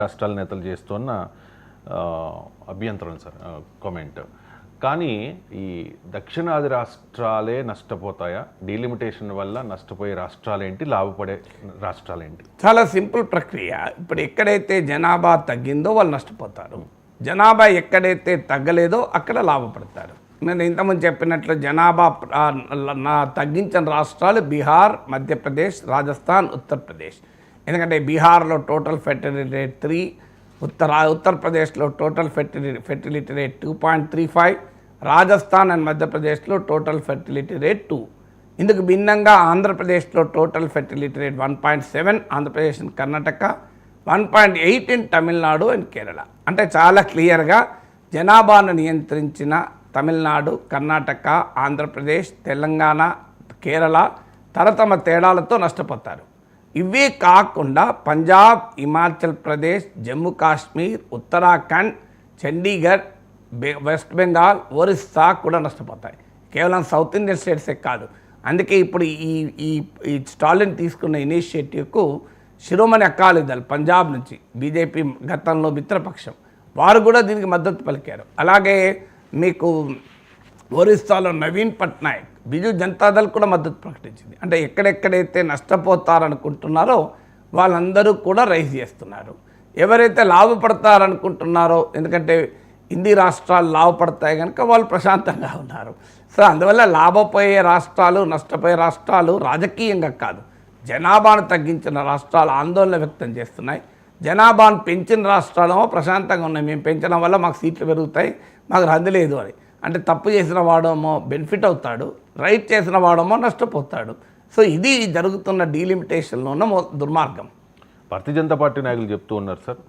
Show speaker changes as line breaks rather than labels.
రాష్ట్రాల నేతలు చేస్తున్న అభ్యంతరం సార్ కామెంట్. కానీ ఈ దక్షిణాది రాష్ట్రాలే నష్టపోతాయా? డీలిమిటేషన్ వల్ల నష్టపోయే రాష్ట్రాలేంటి, లాభపడే రాష్ట్రాలేంటి?
చాలా సింపుల్ ప్రక్రియ. ఇప్పుడు ఎక్కడైతే జనాభా తగ్గిందో వాళ్ళు నష్టపోతారు, జనాభా ఎక్కడైతే తగ్గలేదో అక్కడ లాభపడతారు. నేను ఇంతకుముందు చెప్పినట్లు జనాభా తగ్గించిన రాష్ట్రాలు బీహార్, మధ్యప్రదేశ్, రాజస్థాన్, ఉత్తరప్రదేశ్. ఎందుకంటే బీహార్లో టోటల్ ఫెర్టిలిటీ రేట్ 3, ఉత్తరప్రదేశ్లో total fertility rate 2.35, Rajasthan and మధ్యప్రదేశ్లో టోటల్ ఫెర్టిలిటీ రేట్ 2. ఇందుకు భిన్నంగా ఆంధ్రప్రదేశ్లో total fertility rate 1.7, Andhra Pradesh and Karnataka 1.8 in Tamil Nadu and Kerala. అంటే చాలా క్లియర్గా జనాభాను నియంత్రించిన తమిళనాడు, కర్ణాటక, ఆంధ్రప్రదేశ్, తెలంగాణ, కేరళ తరతమ తేడాలతో నష్టపోతారు. ఇవే కాకుండా పంజాబ్, హిమాచల్ ప్రదేశ్, జమ్మూ కాశ్మీర్, ఉత్తరాఖండ్, చండీగఢ్, వెస్ట్ బెంగాల్, ఒరిస్సా కూడా నష్టపోతాయి. కేవలం సౌత్ ఇండియన్ స్టేట్సే కాదు. అందుకే ఇప్పుడు ఈ స్టాలిన్ తీసుకున్న ఇనిషియేటివ్కు శిరోమణి అకాలీదళ్ పంజాబ్ నుంచి బీజేపీ గతంలో మిత్రపక్షం వారు కూడా దీనికి మద్దతు పలికారు. అలాగే మీకు ఒరిస్సాలో నవీన్ పట్నాయక్, బిజు జనతాదళ్ కూడా మద్దతు ప్రకటించింది. అంటే ఎక్కడెక్కడైతే నష్టపోతారనుకుంటున్నారో వాళ్ళందరూ కూడా రైజ్ చేస్తున్నారు. ఎవరైతే లాభపడతారనుకుంటున్నారో, ఎందుకంటే హిందీ రాష్ట్రాలు లాభపడతాయి కనుక వాళ్ళు ప్రశాంతంగా ఉన్నారు. సో అందువల్ల లాభపోయే రాష్ట్రాలు, నష్టపోయే రాష్ట్రాలు రాజకీయంగా కాదు, జనాభాను తగ్గించిన రాష్ట్రాలు ఆందోళన వ్యక్తం చేస్తున్నాయి. జనాభాను పెంచిన రాష్ట్రాలేమో ప్రశాంతంగా ఉన్నాయి, మేము పెంచడం వల్ల మాకు సీట్లు పెరుగుతాయి, మాకు రద్దు లేదు అని. అంటే తప్పు చేసిన వాడేమో బెనిఫిట్ అవుతాడు, రైట్ చేసిన వాడేమో నష్టపోతాడు. సో ఇది జరుగుతున్న డీలిమిటేషన్లో ఉన్న దుర్మార్గం.
భారతీయ జనతా పార్టీ నాయకులు చెప్తూ ఉన్నారు సార్.